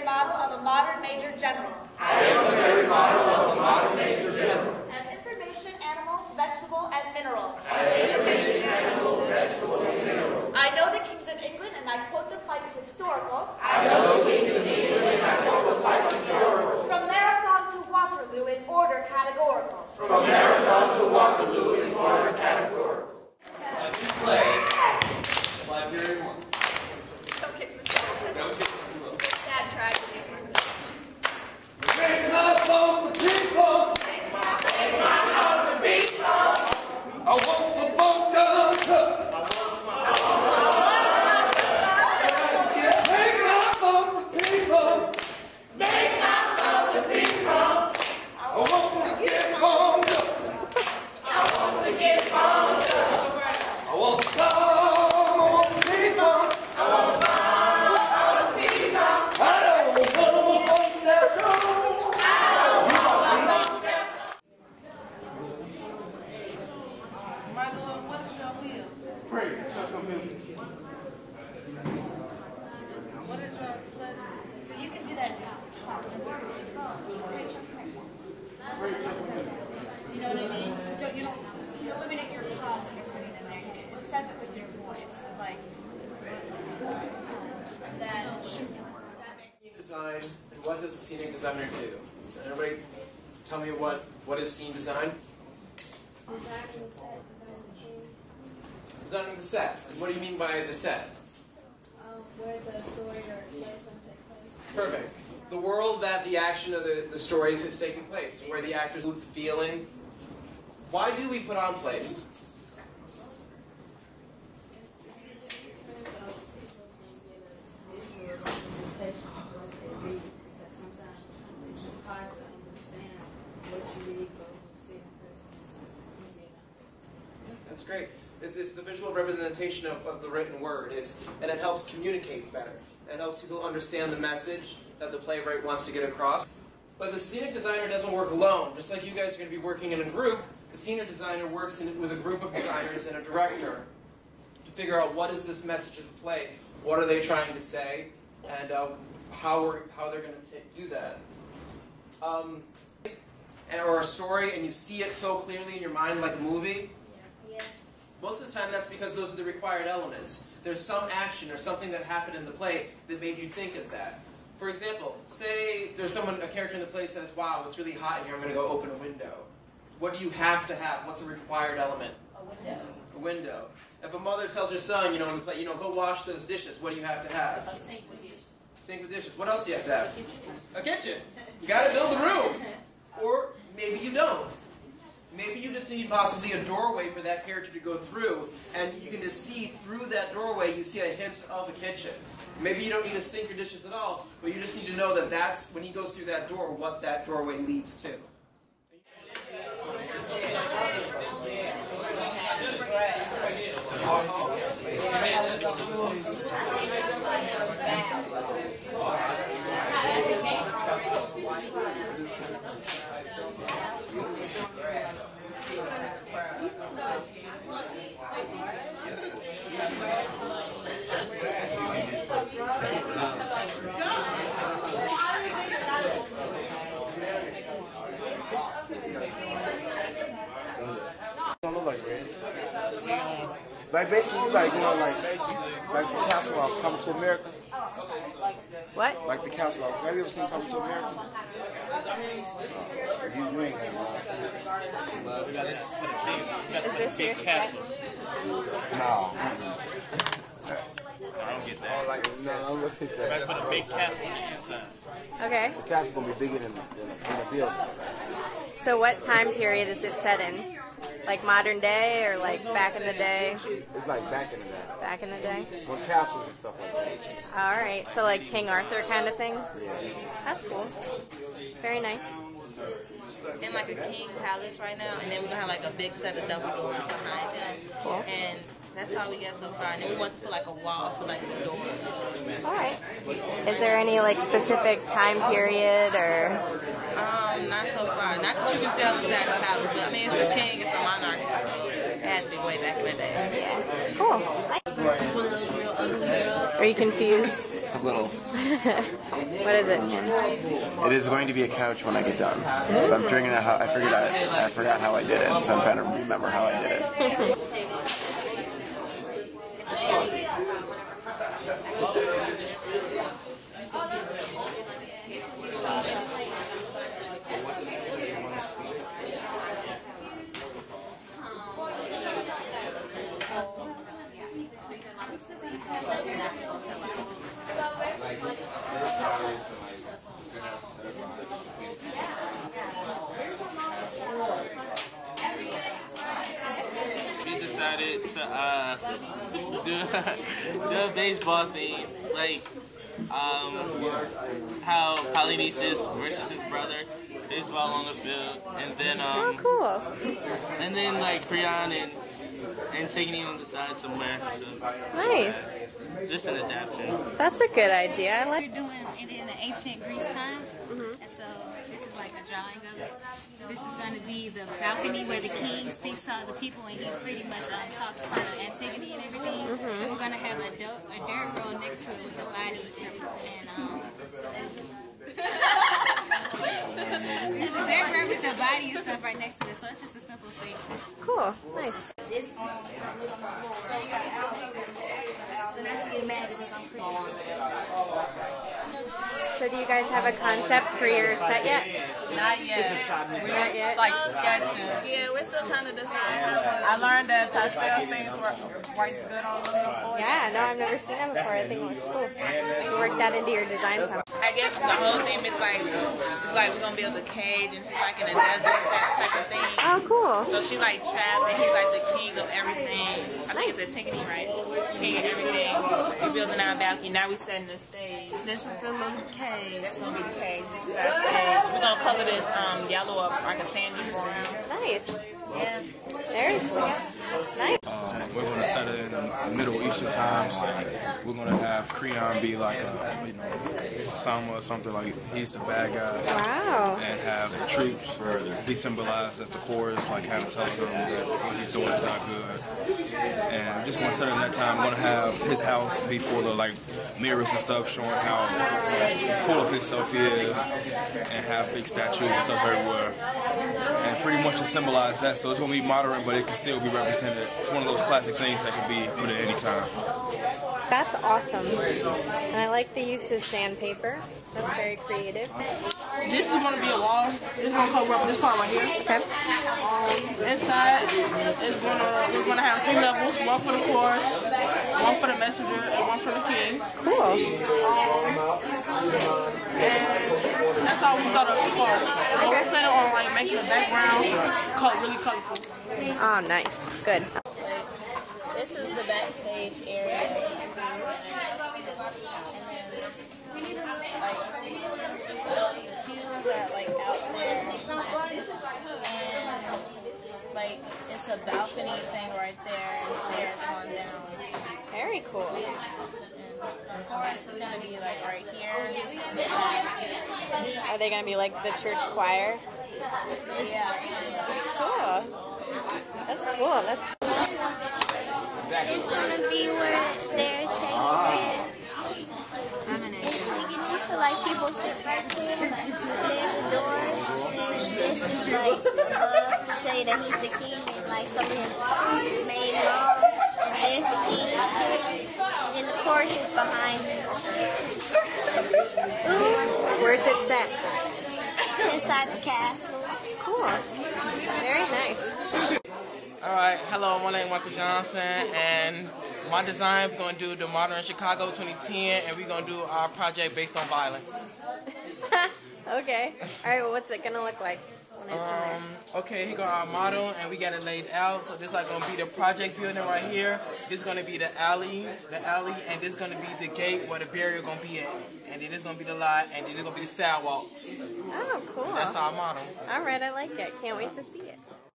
model of a modern Major General. I am the very model of a modern Major General. An information animal, vegetable, and mineral. An information animal, vegetable, and mineral. I know the kings of England, and I quote the fights historical. I know the kings of England, and I quote the fights historical. From Marathon to Waterloo in order categorical. From Marathon to Waterloo in order categorical. Play Library 1. Don't kick Mr. Wilson. Sad tragedy. Make my phone the people. Make my phone the people. I want the phone done. Make my phone the people. Make my phone the people. I want to get home. I want to get home. I want to call the people. I want to call the people. I don't want my phone stepped on. I don't want my phone stepped on. My Lord, what is your will? Pray, such a million. What is your pleasure? So you can do that just to talk. Pray, such a million. You know what I mean? So don't, you don't eliminate your pause that you're putting in there. It says it with your voice. So like, then design, and what does a scenic designer do? Everybody tell me what is scene design? Designing the set. And what do you mean by the set? Where the story or play can take place. Perfect. The world that the action of the stories is taking place, where the actors move the feeling. Why do we put on plays? That's great. It's the visual representation of the written word. And it helps communicate better. It helps people understand the message that the playwright wants to get across. But the scenic designer doesn't work alone. Just like you guys are going to be working in a group, the scenic designer works with a group of designers and a director to figure out what is this message of the play, what are they trying to say, and how they're going to do that. Or a story, and you see it so clearly in your mind like a movie. Most of the time that's because those are the required elements. There's some action or something that happened in the play that made you think of that. For example, say there's a character in the play says, wow, it's really hot in here, I'm going to go open a window. What do you have to have? What's a required element? A window. A window. If a mother tells her son, in the play, go wash those dishes, what do you have to have? A sink with dishes. Sink with dishes. What else do you have to have? A kitchen. You got to build the room. Or maybe you don't. Maybe you just need possibly a doorway for that character to go through, and you can just see through that doorway, you see a hint of a kitchen. Maybe you don't need to sink your dishes at all, but you just need to know that that's, when he goes through that door, what that doorway leads to. Don't look like red. Like basically, like the castle of Coming to America. What? Like the castle of. Have you ever seen Coming to America? You ain't gonna Is this your sketch? No. I don't get that. No, I don't look at that. Put a big castle inside. Okay. The castle's gonna be bigger than the building. So what time period is it set in? Like modern day or like back in the day? It's like back in the day. Back in the day? When castles and stuff like that. Alright, so like King Arthur kind of thing? Yeah. That's cool. Very nice. In like a king palace right now, and then we're gonna have like a big set of double doors behind them. Cool. And that's how we get so far. And then we want to put like a wall for like the doors. Alright. Is there any like specific time period or? Not so far. Not that you can tell the exact palace, but I mean it's a king, it's a monarchy, so it had to be way back in the day. Yeah. Cool. One of those real ugly girls Are you confused? A little. What is it? It is going to be a couch when I get done. But I'm figuring out how I forgot how I did it, so I'm trying to remember how I did it. We decided to do a baseball theme, like how Polynices versus his brother, baseball on the field, and then and then like Creon and Antigone on the side somewhere. So Nice. just an adaptation. That's a good idea. I like. We're doing it in an ancient Greece time, and so this is like a drawing of it. This is going to be the balcony where the king speaks to other people, and he pretty much talks to Antigone and everything. And we're going to have a dirt road next to it with the body and there's a dirt road with the body and stuff right next to it, so it's just a simple stage. Cool. Nice. So do you guys have a concept for your set yet? Not yet. We're like sketching. Yeah, we're still trying to decide. I learned that pastel things works good on them before. Yeah, no, I've never seen that before. I think it looks cool. You work that into your design somehow. I guess the whole theme is like, it's like we're gonna build a cage and he's like in a desert set type of thing. Oh, cool. So she's like trapped and he's like the king of everything. I think it's Antigone, right? King of everything. We're building our balcony. Now we're setting the stage. This is the little cage. That's gonna be the cage. This is our stage. We're gonna color this yellow or like a sandy brown. Nice. Yeah. There's nice. We're going to set it in the Middle Eastern times. We're going to have Creon be like Osama or something, like he's the bad guy. Wow. And have the troops be symbolized as the chorus, like kind of telling him that what he's doing is not good. And just going to set it in that time. We're going to have his house be full of like mirrors and stuff showing how full of himself he is, and have big statues and stuff everywhere. And pretty much to symbolize that. So it's going to be modern, but it can still be represented. It's one of those classic things that can be put at any time. That's awesome. And I like the use of sandpaper. That's very creative. This is going to be a wall. It's going to cover up this part right here. Okay. Inside, we're going to have 3 levels. One for the chorus, one for the messenger, and one for the king. Cool. And that's all we thought of so far. But we're planning on like making the background really colorful. Oh, nice. Good. This is the backstage area. Like out there, and like it's a balcony thing right there, and stairs on down. Very cool. And the chorus is gonna be like right here. Are they gonna be like the church choir? Yeah. Cool. That's cool. It's gonna be where they're taking so like people sit right there, there's the doors, and this is like above to say that he's the king and like some of his main laws, and there's the king's ship, and the chorus is behind him. Where's it set? Inside the castle. Cool. Very nice. Alright, hello, my name is Michael Johnson, and my design, we're going to do the Modern Chicago 2010, and we're going to do our project based on violence. Okay. Alright, well, what's it going to look like when it's in there? Okay, here go our model, and we got it laid out. So this is like going to be the project building right here. This is going to be the alley, and this is going to be the gate where the barrier going to be at. And then this is going to be the lot, and then this is going to be the sidewalks. Oh, cool. And that's our model. Alright, I like it. Can't wait to see it.